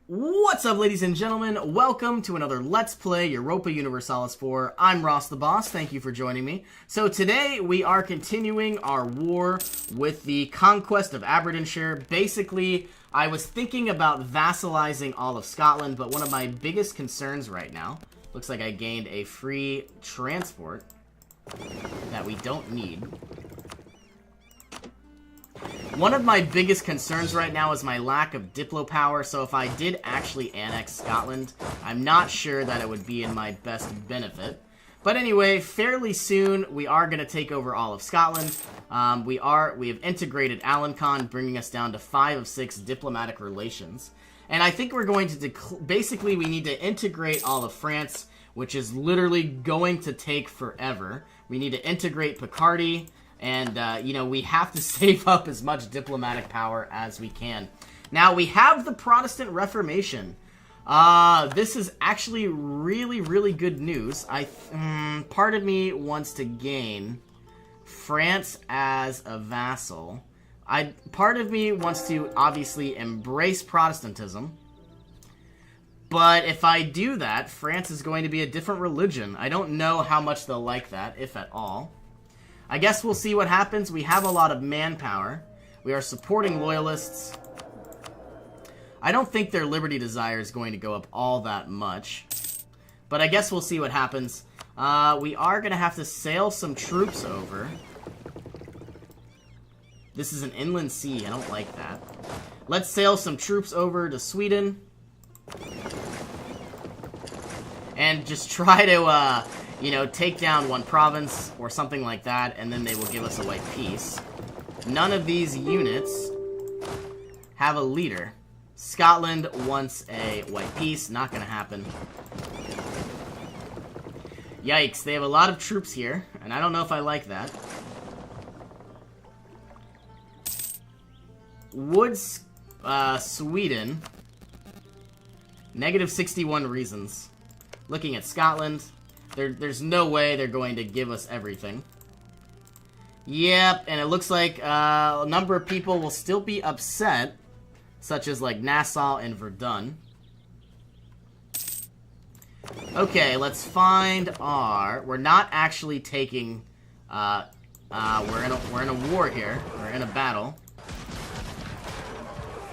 What's up, ladies and gentlemen? Welcome to another Let's Play Europa Universalis 4. I'm Ross the Boss. Thank you for joining me. So today we are continuing our war with the conquest of Aberdeenshire. Basically, I was thinking about vassalizing all of Scotland, but one of my biggest concerns right now, looks like I gained a free transport that we don't need. One of my biggest concerns right now is my lack of Diplo power, so if I did actually annex Scotland, I'm not sure that it would be in my best benefit. But anyway, fairly soon, we are going to take over all of Scotland. We have integrated Alencon, bringing us down to 5 of 6 diplomatic relations. And I think we're going to, basically, we need to integrate all of France, which is literally going to take forever. We need to integrate Picardy. And, you know, we have to save up as much diplomatic power as we can. Now, we have the Protestant Reformation. This is actually really, really good news. Part of me wants to gain France as a vassal. Part of me wants to, obviously, embrace Protestantism. But if I do that, France is going to be a different religion. I don't know how much they'll like that, if at all. I guess we'll see what happens. We have a lot of manpower. We are supporting loyalists. I don't think their liberty desire is going to go up all that much. But I guess we'll see what happens. We are going to have to sail some troops over. This is an inland sea. I don't like that. Let's sail some troops over to Sweden. And just try to, you know, take down one province or something like that, and then they will give us a white peace. None of these units have a leader. Scotland wants a white peace. Not going to happen. Yikes, they have a lot of troops here, and I don't know if I like that. Woods, Sweden. Negative 61 reasons. Looking at Scotland. There's no way they're going to give us everything. Yep, and it looks like a number of people will still be upset, such as like Nassau and Verdun. Okay, let's find our... We're not actually taking... we're in a war here. We're in a battle.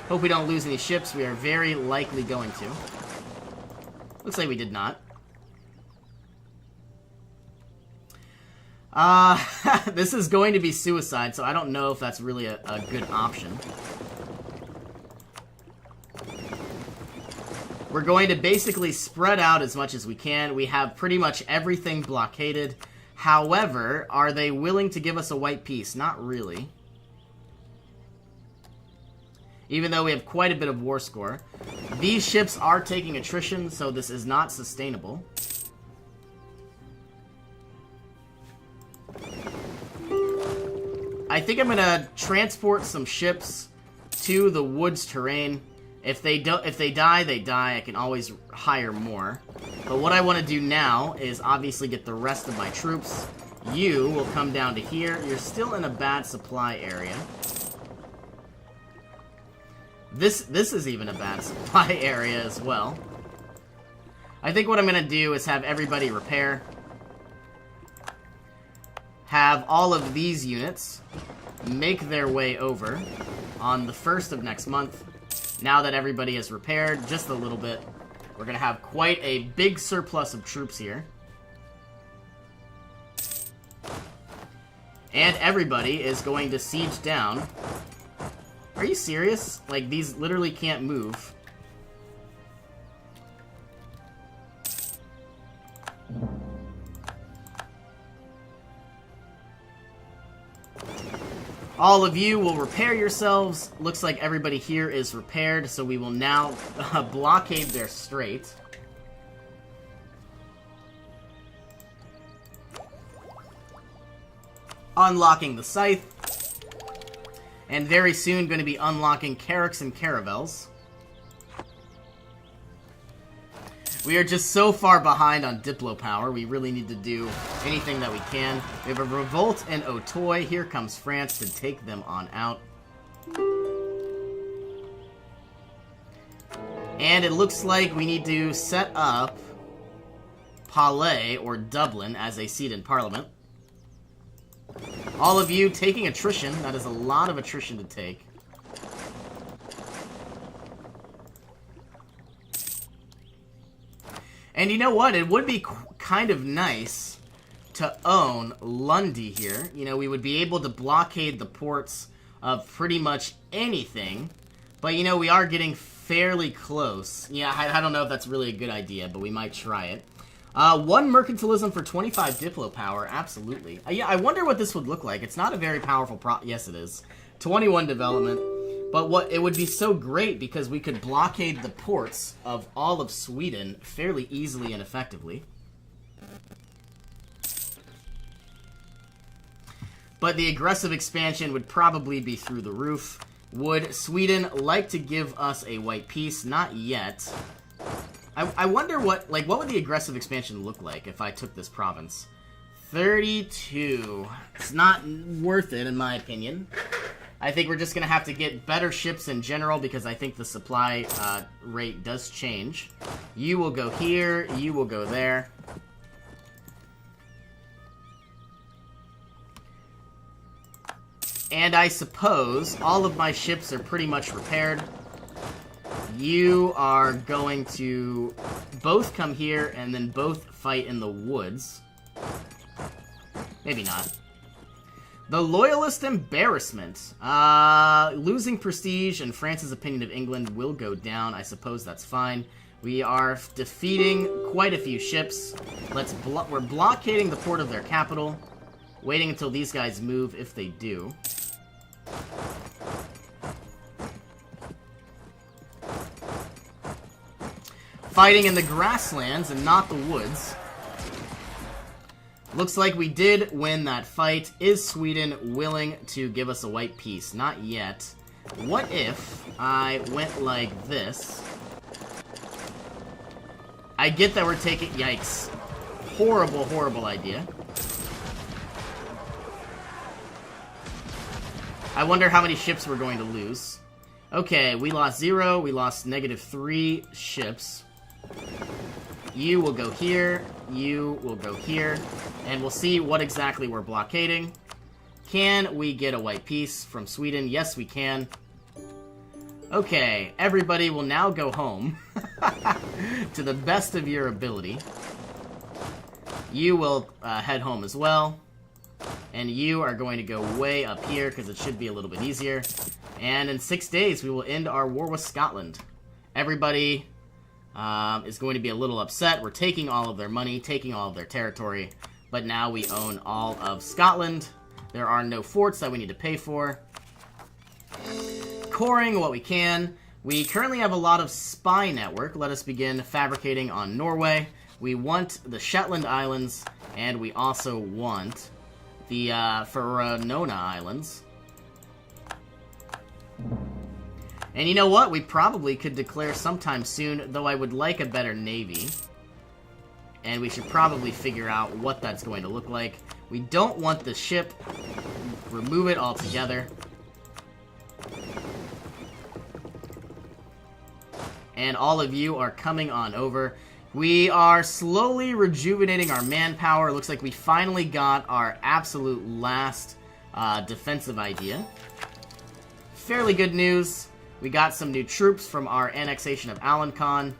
Hope we don't lose any ships. We are very likely going to. Looks like we did not. This is going to be suicide, so I don't know if that's really a good option. We're going to basically spread out as much as we can. We have pretty much everything blockaded. However, are they willing to give us a white peace? Not really. Even though we have quite a bit of war score. These ships are taking attrition, so this is not sustainable. I think I'm gonna transport some ships to the woods terrain. If they die, they die. I can always hire more. But what I want to do now is obviously get the rest of my troops. You will come down to here. You're still in a bad supply area. This is even a bad supply area as well. I think what I'm gonna do is have everybody repair. Have all of these units make their way over on the 1st of next month. Now that everybody has repaired just a little bit, we're going to have quite a big surplus of troops here. And everybody is going to siege down. Are you serious? Like, these literally can't move. All of you will repair yourselves. Looks like everybody here is repaired, so we will now blockade their strait. Unlocking the scythe. And very soon going to be unlocking carracks and caravels. We are just so far behind on Diplo power. We really need to do anything that we can. We have a revolt in Auteuil. Here comes France to take them on out. And it looks like we need to set up Palais, or Dublin, as a seat in Parliament. All of you taking attrition. That is a lot of attrition to take. And you know what? It would be kind of nice to own Lundy here. You know, we would be able to blockade the ports of pretty much anything. But, you know, we are getting fairly close. Yeah, I don't know if that's really a good idea, but we might try it. 1 mercantilism for 25 Diplo power, absolutely. Yeah, I wonder what this would look like. It's not a very powerful yes, it is. 21 development. But what it would be so great because we could blockade the ports of all of Sweden fairly easily and effectively. But the aggressive expansion would probably be through the roof. Would Sweden like to give us a white piece? Not yet. I wonder what would the aggressive expansion look like if I took this province? 32. It's not worth it, in my opinion. I think we're just going to have to get better ships in general because I think the supply rate does change. You will go here. You will go there. And I suppose all of my ships are pretty much repaired. You are going to both come here and then both fight in the woods. Maybe not. The Loyalist Embarrassment. Losing prestige and France's opinion of England will go down. I suppose that's fine. We are defeating quite a few ships. We're blockading the port of their capital. Waiting until these guys move, if they do. Fighting in the grasslands and not the woods. Looks like we did win that fight. Is Sweden willing to give us a white piece? Not yet. What if I went like this? I get that we're taking... Yikes. Horrible, horrible idea. I wonder how many ships we're going to lose. Okay, we lost 0. We lost -3 ships. You will go here. You will go here. And we'll see what exactly we're blockading. Can we get a white piece from Sweden? Yes, we can. Okay, everybody will now go home. To the best of your ability. You will head home as well. And you are going to go way up here because it should be a little bit easier. And in 6 days, we will end our war with Scotland. Everybody is going to be a little upset. We're taking all of their money, taking all of their territory, but now we own all of Scotland. There are no forts that we need to pay for. Coring what we can. We currently have a lot of spy network. Let us begin fabricating on Norway. We want the Shetland Islands, and we also want the Feronona Islands. And you know what? We probably could declare sometime soon, though I would like a better navy. And we should probably figure out what that's going to look like. We don't want the ship. Remove it altogether. And all of you are coming on over. We are slowly rejuvenating our manpower. Looks like we finally got our absolute last defensive idea. Fairly good news. We got some new troops from our annexation of Alencon.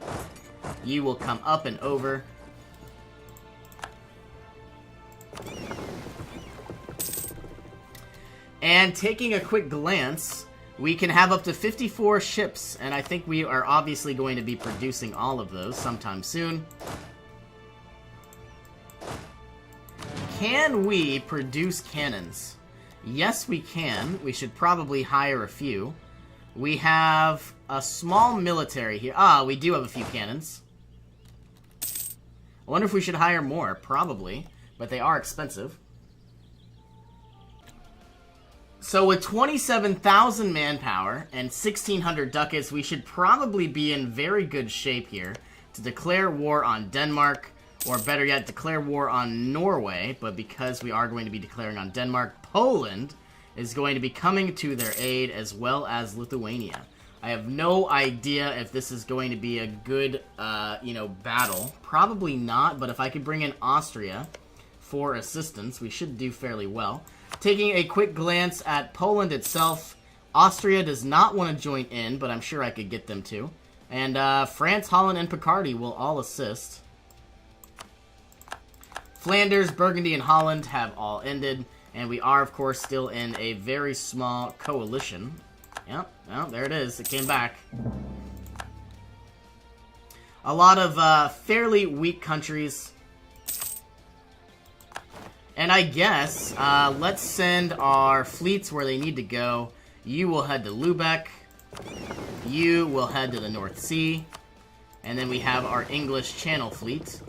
You will come up and over. And taking a quick glance, we can have up to 54 ships, and I think we are obviously going to be producing all of those sometime soon. Can we produce cannons? Yes, we can. We should probably hire a few. We have a small military here. Ah, we do have a few cannons. I wonder if we should hire more. Probably, but they are expensive. So with 27,000 manpower and 1,600 ducats, we should probably be in very good shape here to declare war on Denmark, or better yet, declare war on Norway. But because we are going to be declaring on Denmark, Poland is going to be coming to their aid, as well as Lithuania. I have no idea if this is going to be a good, battle. Probably not, but if I could bring in Austria for assistance, we should do fairly well. Taking a quick glance at Poland itself, Austria does not want to join in, but I'm sure I could get them to. And France, Holland, and Picardy will all assist. Flanders, Burgundy, and Holland have all ended, and we are, of course, still in a very small coalition. Yep, well, there it is. It came back. A lot of fairly weak countries. And I guess, let's send our fleets where they need to go. You will head to Lubeck. You will head to the North Sea. And then we have our English Channel fleet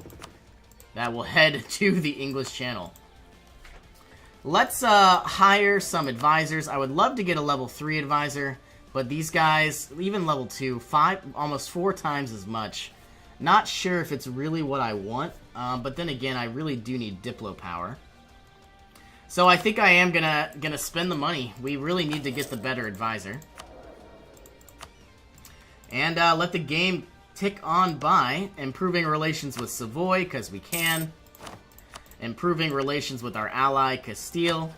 that will head to the English Channel. Let's hire some advisors. I would love to get a level 3 advisor, but these guys, even level 2, almost 4 times as much. Not sure if it's really what I want, but then again, I really do need Diplo power. So I think I am gonna spend the money. We really need to get the better advisor. And let the game tick on by, improving relations with Savoy, because we can. Improving relations with our ally, Castile.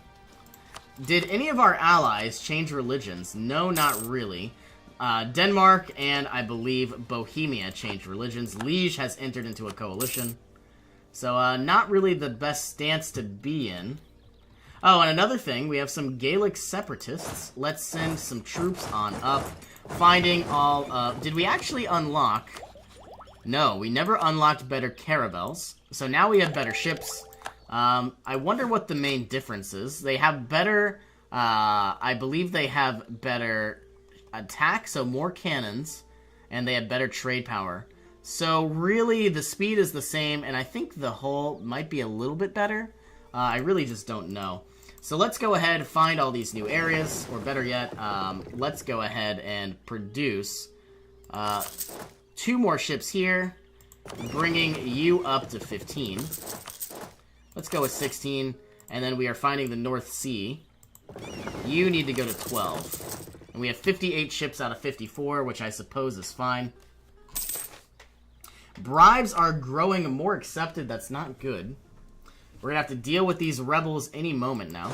Did any of our allies change religions? No, not really. Denmark and, I believe, Bohemia changed religions. Liege has entered into a coalition. So, not really the best stance to be in. Oh, and another thing, we have some Gaelic separatists. Let's send some troops on up. Finding all, did we actually unlock? No, we never unlocked better caravels. So now we have better ships. I wonder what the main difference is. They have better, I believe they have better attack, so more cannons, and they have better trade power. So really, the speed is the same, and I think the hull might be a little bit better. I really just don't know. So let's go ahead and find all these new areas, or better yet, let's go ahead and produce 2 more ships here, bringing you up to 15. Let's go with 16, and then we are finding the North Sea. You need to go to 12. And we have 58 ships out of 54, which I suppose is fine. Bribes are growing more accepted. That's not good. We're going to have to deal with these rebels any moment now.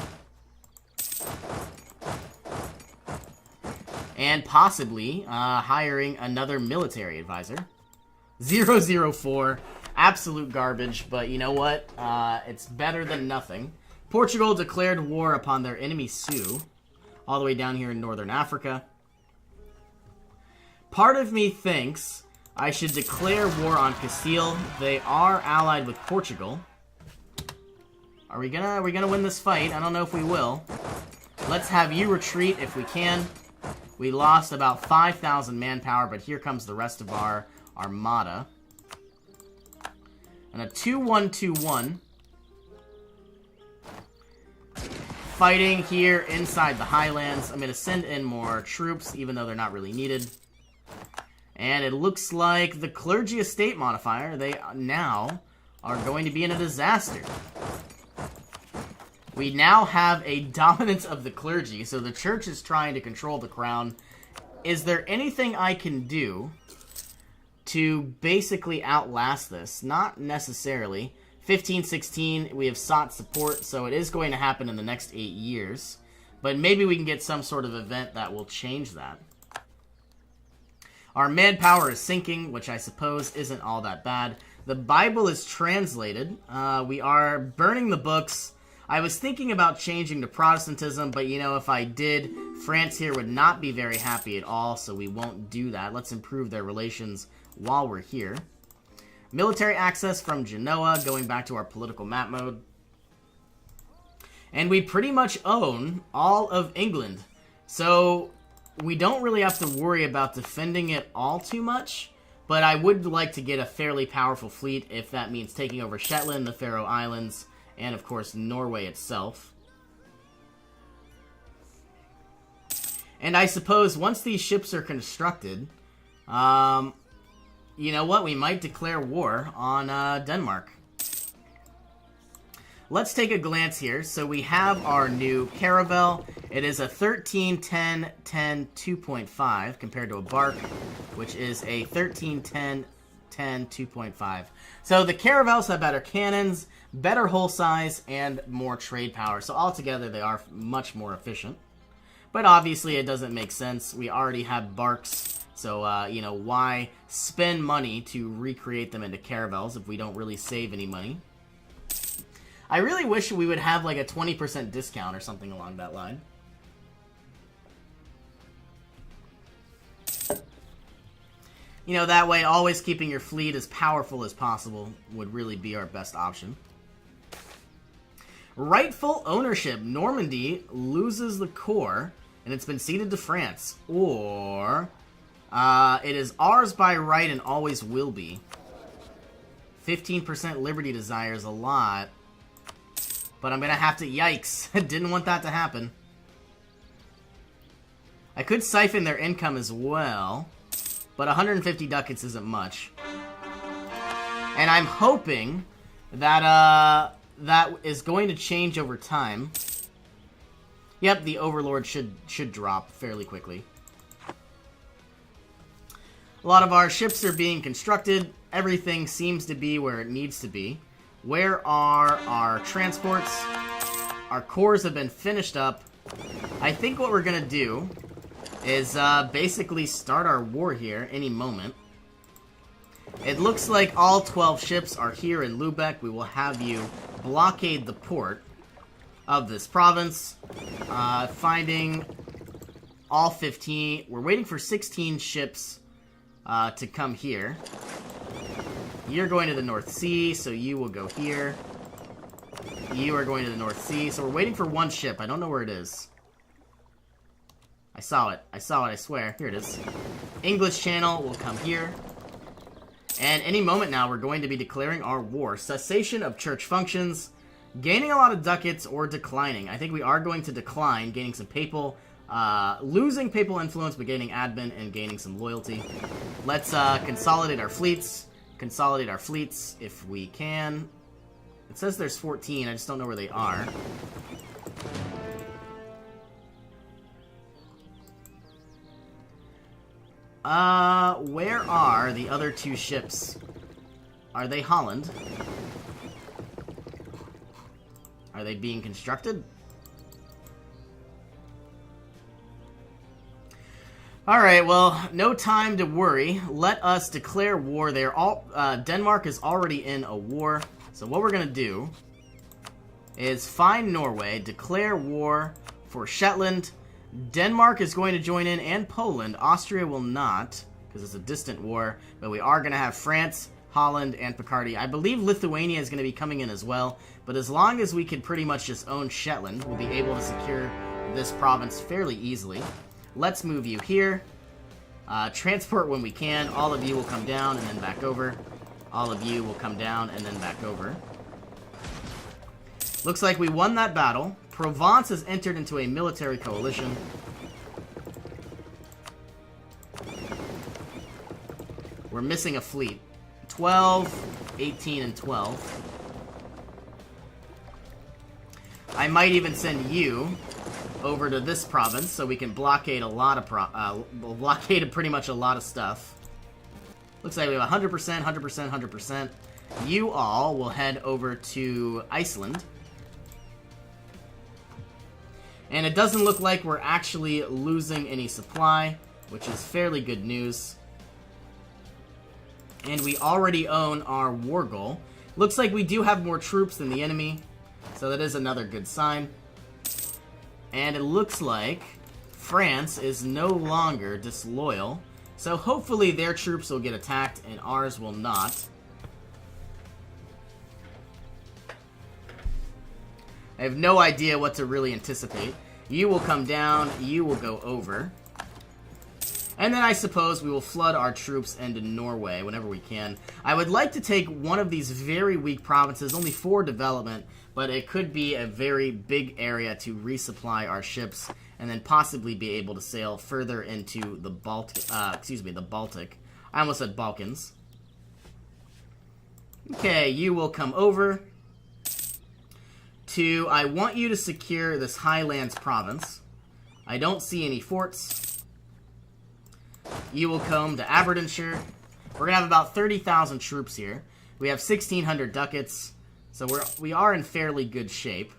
And possibly hiring another military advisor. 004. Absolute garbage, but you know what? It's better than nothing. Portugal declared war upon their enemy Sioux, all the way down here in northern Africa. Part of me thinks I should declare war on Castile. They are allied with Portugal. Are we gonna win this fight? I don't know if we will. Let's have you retreat if we can. We lost about 5,000 manpower, but here comes the rest of our armada. And a 2-1-2-1. Fighting here inside the Highlands. I'm going to send in more troops, even though they're not really needed. And it looks like the clergy estate modifier, they now are going to be in a disaster. We now have a dominance of the clergy, so the church is trying to control the crown. Is there anything I can do to basically outlast this? Not necessarily. 15-16, we have sought support, so it is going to happen in the next 8 years. But maybe we can get some sort of event that will change that. Our manpower is sinking, which I suppose isn't all that bad. The Bible is translated. We are burning the books. I was thinking about changing to Protestantism, but you know, if I did, France here would not be very happy at all, so we won't do that. Let's improve their relations while we're here. Military access from Genoa, going back to our political map mode. And we pretty much own all of England. So we don't really have to worry about defending it all too much. But I would like to get a fairly powerful fleet if that means taking over Shetland, the Faroe Islands, and of course Norway itself. And I suppose once these ships are constructed, you know what? We might declare war on Denmark. let's take a glance here. So we have our new Caravel. It is a 13, 10, 10, 2.5 compared to a Bark, which is a 13, 10, 10, 2.5. So the Caravels have better cannons, better hull size, and more trade power. So altogether, they are much more efficient. But obviously, it doesn't make sense. We already have Barks, so, you know, why spend money to recreate them into Caravels if we don't really save any money? I really wish we would have, like, a 20% discount or something along that line. You know, that way, always keeping your fleet as powerful as possible would really be our best option. Rightful ownership. Normandy loses the core, and it's been ceded to France. Or, it is ours by right and always will be. 15% Liberty Desire is a lot. But I'm going to have to... Yikes. Didn't want that to happen. I could siphon their income as well. But 150 ducats isn't much. And I'm hoping that that is going to change over time. Yep, the Overlord should drop fairly quickly. A lot of our ships are being constructed. Everything seems to be where it needs to be. Where are our transports? Our cores have been finished up. I think what we're going to do is basically start our war here any moment. It looks like all 12 ships are here in Lubeck. We will have you blockade the port of this province. Finding all 15. We're waiting for 16 ships to come here. You're going to the North Sea, so you will go here. You are going to the North Sea, so we're waiting for one ship. I don't know where it is. I saw it. I saw it, I swear. Here it is. English Channel will come here. And any moment now, we're going to be declaring our war. Cessation of church functions. Gaining a lot of ducats or declining. I think we are going to decline, gaining some papal... losing papal influence, but gaining admin and gaining some loyalty. Let's consolidate our fleets. Consolidate our fleets if we can. It says there's 14. I just don't know where they are. Where are the other two ships? Are they Holland? Are they being constructed? Alright, well, no time to worry. Let us declare war. They're all, Denmark is already in a war. So what we're gonna do is find Norway, declare war for Shetland. Denmark is going to join in, and Poland. Austria will not, because it's a distant war. But we are going to have France, Holland, and Picardy. I believe Lithuania is going to be coming in as well. But as long as we can pretty much just own Shetland, we'll be able to secure this province fairly easily. Let's move you here. Transport when we can. All of you will come down and then back over. All of you will come down and then back over. Looks like we won that battle. Provence has entered into a military coalition. We're missing a fleet. 12, 18, and 12. I might even send you over to this province so we can blockade a lot of blockade pretty much a lot of stuff. Looks like we have 100%, 100%, 100%. You all will head over to Iceland. And it doesn't look like we're actually losing any supply, which is fairly good news. And we already own our war goal. Looks like we do have more troops than the enemy, so that is another good sign. And it looks like France is no longer disloyal, so hopefully their troops will get attacked and ours will not. I have no idea what to really anticipate. You will come down, you will go over. And then I suppose we will flood our troops into Norway whenever we can. I would like to take one of these very weak provinces, only 4 development, but it could be a very big area to resupply our ships and then possibly be able to sail further into the Baltic. The Baltic. I almost said Balkans. Okay, you will come over. to I want you to secure this Highlands province. I don't see any forts. You will come to Aberdeenshire. We're going to have about 30,000 troops here. We have 1,600 ducats, so we are in fairly good shape.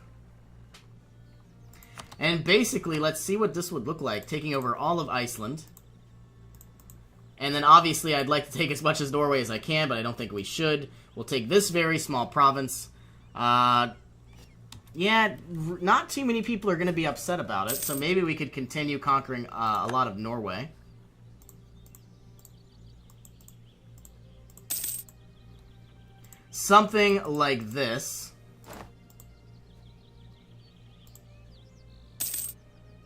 And basically, let's see what this would look like, taking over all of Iceland. And then obviously I'd like to take as much as Norway as I can, but I don't think we should. We'll take this very small province. Yeah, not too many people are going to be upset about it, so maybe we could continue conquering a lot of Norway. Something like this.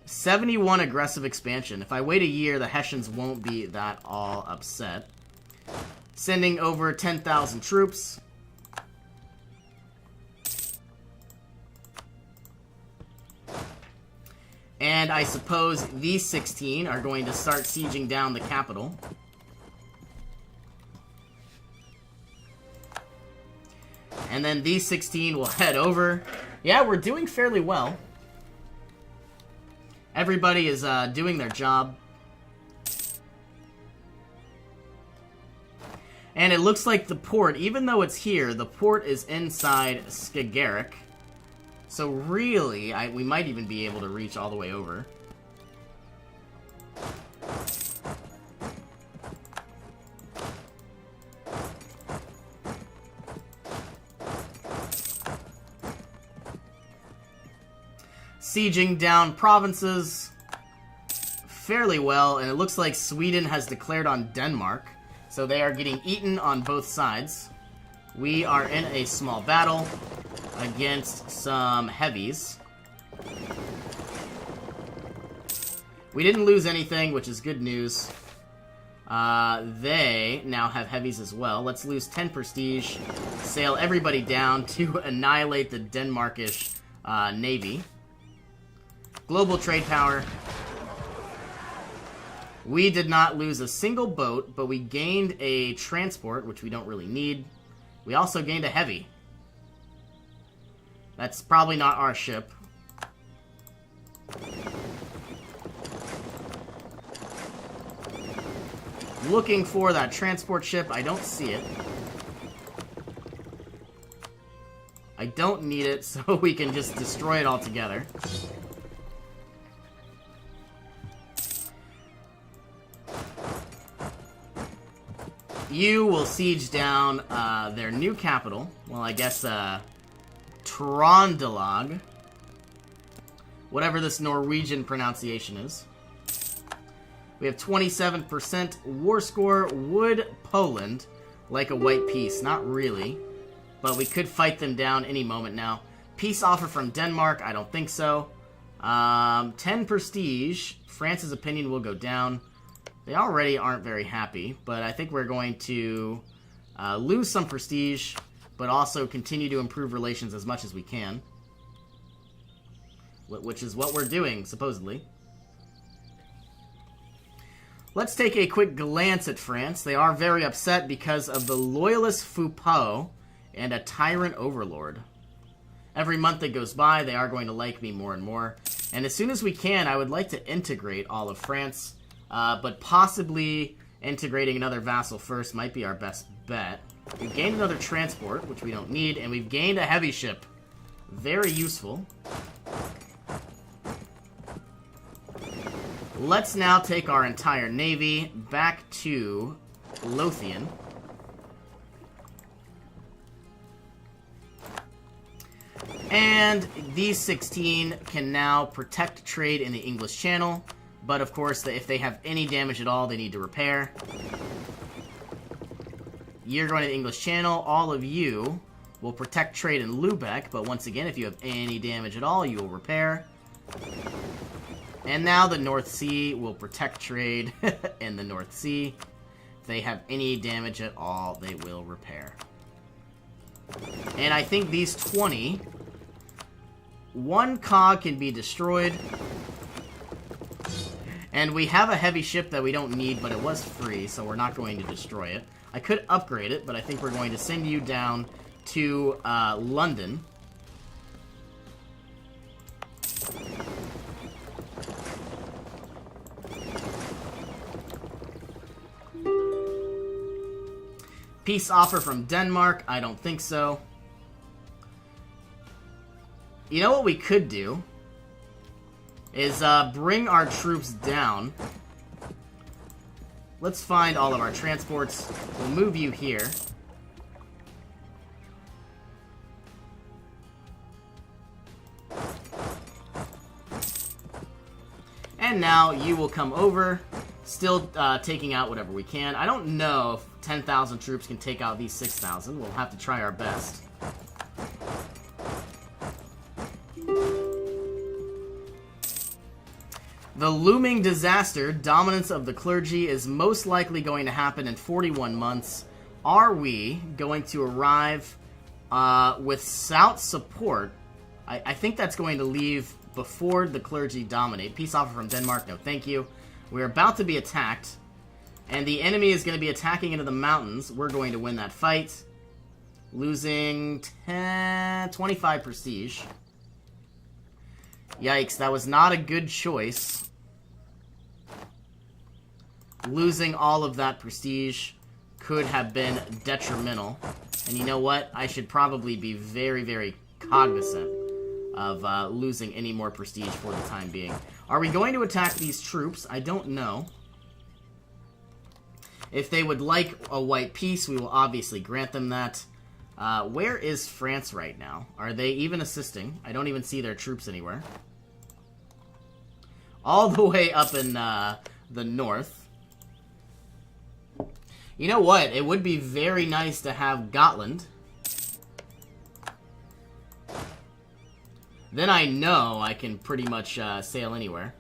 71 aggressive expansion. If I wait a year, the Hessians won't be that all upset. Sending over 10,000 troops. And I suppose these 16 are going to start sieging down the capital. And then these 16 will head over. Yeah, we're doing fairly well. Everybody is doing their job. And it looks like the port, even though it's here, the port is inside Skagerrak. So really, we might even be able to reach all the way over. Sieging down provinces fairly well, and it looks like Sweden has declared on Denmark. So they are getting eaten on both sides. We are in a small battle against some heavies. We didn't lose anything, which is good news. They now have heavies as well. Let's lose 10 prestige. Sail everybody down to annihilate the Denmarkish navy. Global trade power. We did not lose a single boat, but we gained a transport, which we don't really need. We also gained a heavy. That's probably not our ship. Looking for that transport ship. I don't see it. I don't need it, so we can just destroy it altogether. You will siege down their new capital. Well, I guess Trondelag. Whatever this Norwegian pronunciation is. We have 27% war score. Would Poland like a white peace? Not really. But we could fight them down any moment now. Peace offer from Denmark? I don't think so. 10 prestige. France's opinion will go down. They already aren't very happy, but I think we're going to lose some prestige, but also continue to improve relations as much as we can. Which is what we're doing, supposedly. Let's take a quick glance at France. They are very upset because of the loyalist Foucault and a tyrant overlord. Every month that goes by, they are going to like me more and more. And as soon as we can, I would like to integrate all of France. But possibly integrating another vassal first might be our best bet. We've gained another transport, which we don't need, and we've gained a heavy ship. Very useful. Let's now take our entire navy back to Lothian. And these 16 can now protect trade in the English Channel. But, of course, if they have any damage at all, they need to repair. You're going to the English Channel. All of you will protect trade in Lubeck. But, once again, if you have any damage at all, you will repair. And now the North Sea will protect trade in the North Sea. If they have any damage at all, they will repair. And I think these 20... One cog can be destroyed. And we have a heavy ship that we don't need, but it was free, so we're not going to destroy it. I could upgrade it, but I think we're going to send you down to London. Peace offer from Denmark? I don't think so. You know what we could do? Is bring our troops down. Let's find all of our transports. We'll move you here. And now you will come over, still taking out whatever we can. I don't know if 10,000 troops can take out these 6,000. We'll have to try our best. The looming disaster, dominance of the clergy, is most likely going to happen in 41 months. Are we going to arrive without support? I think that's going to leave before the clergy dominate. Peace offer from Denmark, no thank you. We're about to be attacked, and the enemy is going to be attacking into the mountains. We're going to win that fight, losing 25 prestige. Yikes, that was not a good choice. Losing all of that prestige could have been detrimental. And you know what? I should probably be very, very cognizant of losing any more prestige for the time being. Are we going to attack these troops? I don't know. If they would like a white peace, we will obviously grant them that. Where is France right now? Are they even assisting? I don't even see their troops anywhere. All the way up in the north. You know what? It would be very nice to have Gotland. Then I know I can pretty much sail anywhere.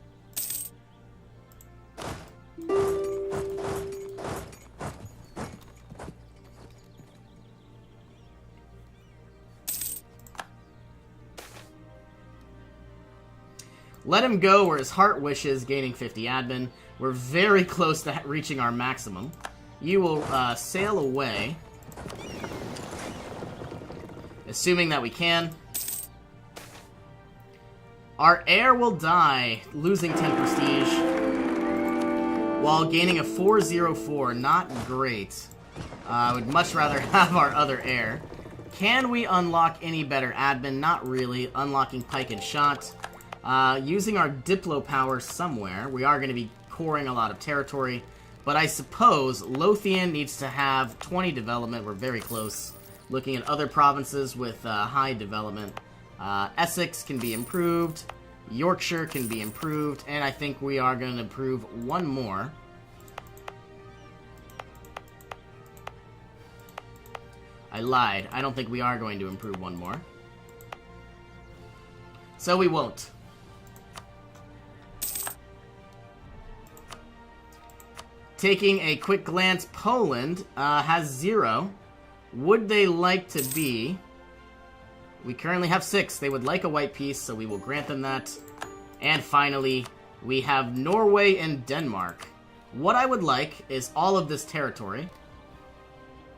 Let him go where his heart wishes, gaining 50 admin. We're very close to reaching our maximum. You will sail away. Assuming that we can. Our heir will die, losing 10 prestige, while gaining a 404. Not great. I would much rather have our other heir. Can we unlock any better admin? Not really. Unlocking pike and shot. Using our Diplo power somewhere. We are going to be coring a lot of territory. But I suppose Lothian needs to have 20 development. We're very close. Looking at other provinces with high development. Essex can be improved. Yorkshire can be improved. And I think we are going to improve one more. I lied. I don't think we are going to improve one more. So we won't. Taking a quick glance, Poland has 0. Would they like to be... We currently have 6. They would like a white peace, so we will grant them that. And finally, we have Norway and Denmark. What I would like is all of this territory.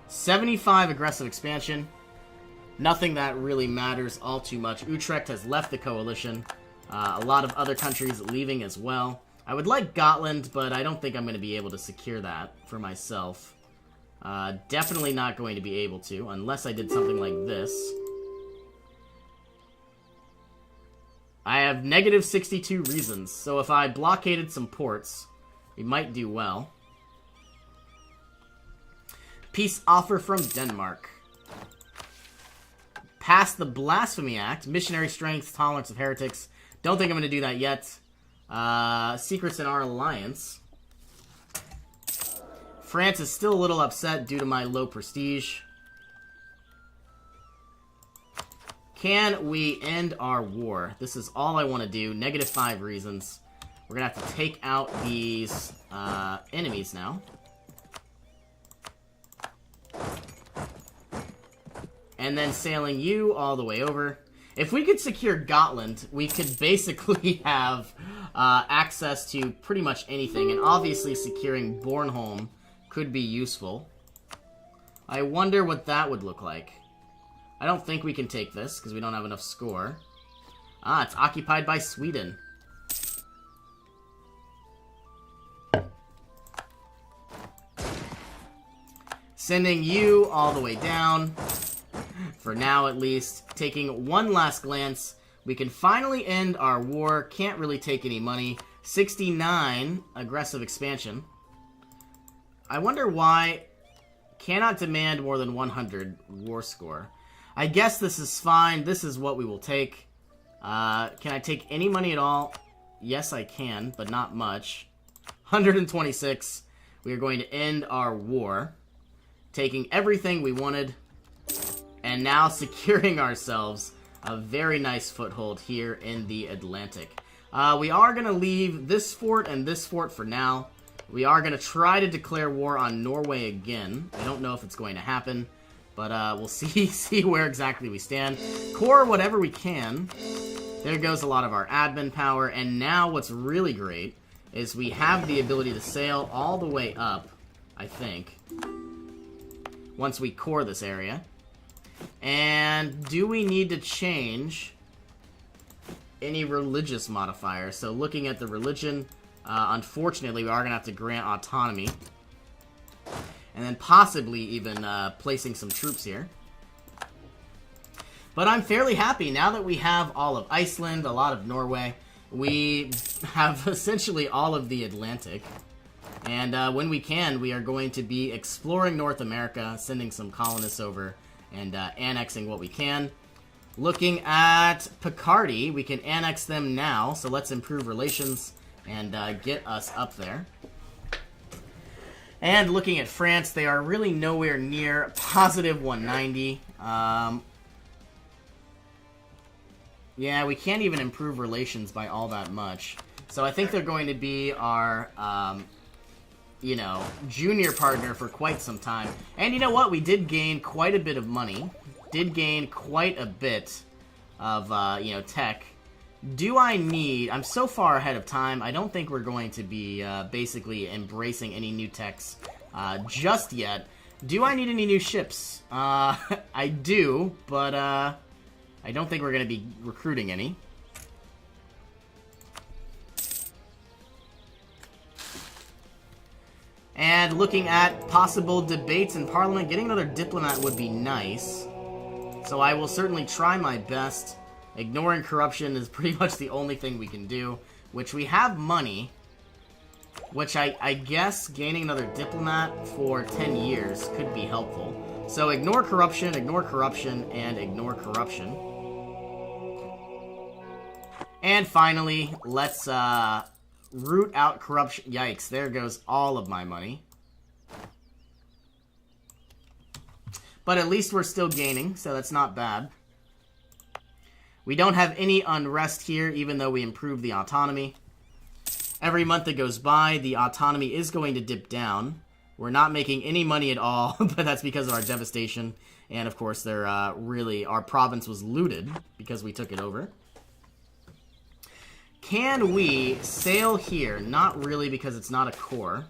75 aggressive expansion. Nothing that really matters all too much. Utrecht has left the coalition. A lot of other countries leaving as well. I would like Gotland, but I don't think I'm going to be able to secure that for myself. Definitely not going to be able to, unless I did something like this. I have negative 62 reasons, so if I blockaded some ports, we might do well. Peace offer from Denmark. Pass the Blasphemy Act. Missionary strength, tolerance of heretics. Don't think I'm going to do that yet. Secrets in our alliance. France is still a little upset due to my low prestige. Can we end our war? This is all I want to do. Negative 5 reasons. We're going to have to take out these enemies now. And then sailing you all the way over. If we could secure Gotland, we could basically have access to pretty much anything. And obviously securing Bornholm could be useful. I wonder what that would look like. I don't think we can take this, because we don't have enough score. Ah, it's occupied by Sweden. Sending you all the way down. For now, at least. Taking one last glance. We can finally end our war. Can't really take any money. 69 aggressive expansion. I wonder why. Cannot demand more than 100 war score. I guess this is fine. This is what we will take. Can I take any money at all? Yes, I can, but not much. 126. We are going to end our war. Taking everything we wanted. And now securing ourselves a very nice foothold here in the Atlantic. We are going to leave this fort and this fort for now. We are going to try to declare war on Norway again. I don't know if it's going to happen, but we'll see where exactly we stand. Core whatever we can. There goes a lot of our admin power, and now what's really great is we have the ability to sail all the way up, I think, once we core this area. And do we need to change any religious modifiers? So looking at the religion, unfortunately we are going to have to grant autonomy. And then possibly even placing some troops here. But I'm fairly happy now that we have all of Iceland, a lot of Norway. We have essentially all of the Atlantic. And when we can, we are going to be exploring North America, sending some colonists over, and annexing what we can. Looking at Picardy, we can annex them now, so let's improve relations and get us up there. And looking at France, they are really nowhere near positive 190. Yeah, we can't even improve relations by all that much. So I think they're going to be our, you know, junior partner for quite some time. And you know what? We did gain quite a bit of money. Did gain quite a bit of, you know, tech. Do I need... I'm so far ahead of time, I don't think we're going to be basically embracing any new techs just yet. Do I need any new ships? I do, but I don't think we're going to be recruiting any. And looking at possible debates in Parliament, getting another diplomat would be nice. So I will certainly try my best. Ignoring corruption is pretty much the only thing we can do. Which we have money. Which I guess gaining another diplomat for 10 years could be helpful. So ignore corruption, and ignore corruption. And finally, let's root out corruption. Yikes, there goes all of my money. But at least we're still gaining, so that's not bad. We don't have any unrest here, even though we improved the autonomy. Every month that goes by, the autonomy is going to dip down. We're not making any money at all, but that's because of our devastation. And of course, our province was looted because we took it over. Can we sail here? Not really, because it's not a core.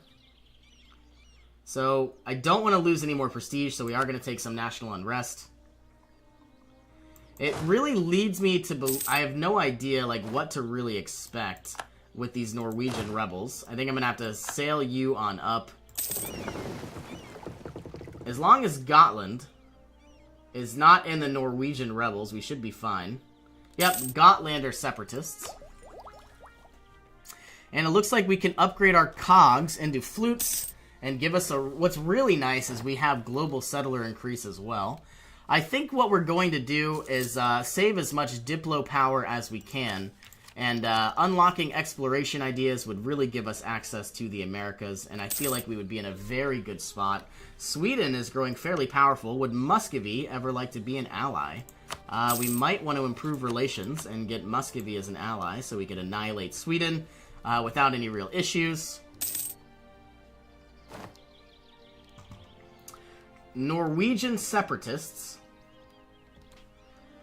So, I don't want to lose any more prestige, so we are going to take some national unrest. It really leads me to... I have no idea, like, what to really expect with these Norwegian rebels. I think I'm going to have to sail you on up. As long as Gotland is not in the Norwegian rebels, we should be fine. Yep, Gotlander separatists. And it looks like we can upgrade our cogs into flutes and give us a... What's really nice is we have global settler increase as well. I think what we're going to do is save as much Diplo power as we can. And unlocking exploration ideas would really give us access to the Americas. And I feel like we would be in a very good spot. Sweden is growing fairly powerful. Would Muscovy ever like to be an ally? We might want to improve relations and get Muscovy as an ally so we could annihilate Sweden. Without any real issues. Norwegian separatists.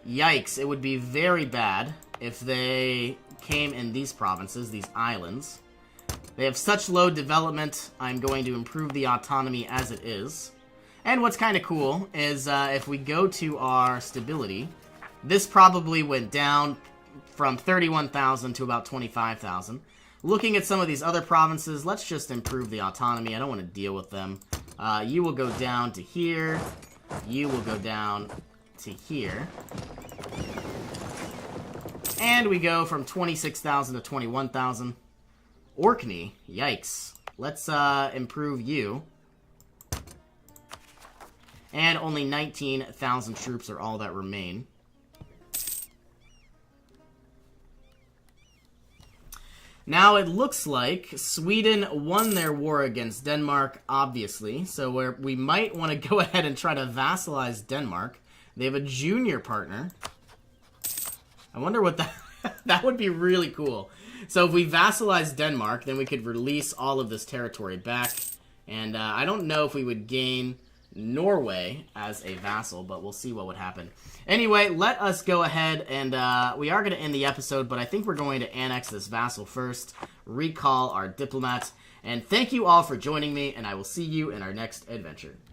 Yikes, it would be very bad if they came in these provinces, these islands. They have such low development, I'm going to improve the autonomy as it is. And what's kind of cool is if we go to our stability, this probably went down from 31,000 to about 25,000. Looking at some of these other provinces, let's just improve the autonomy. I don't want to deal with them. You will go down to here. You will go down to here. And we go from 26,000 to 21,000. Orkney, yikes. Let's improve you. And only 19,000 troops are all that remain. Now it looks like Sweden won their war against Denmark, obviously. So we might want to go ahead and try to vassalize Denmark. They have a junior partner. I wonder what that... that would be really cool. So if we vassalize Denmark, then we could release all of this territory back. And I don't know if we would gain Norway as a vassal, but we'll see what would happen. Anyway, let us go ahead and we are going to end the episode, but I think we're going to annex this vassal first, recall our diplomats, and thank you all for joining me, and I will see you in our next adventure.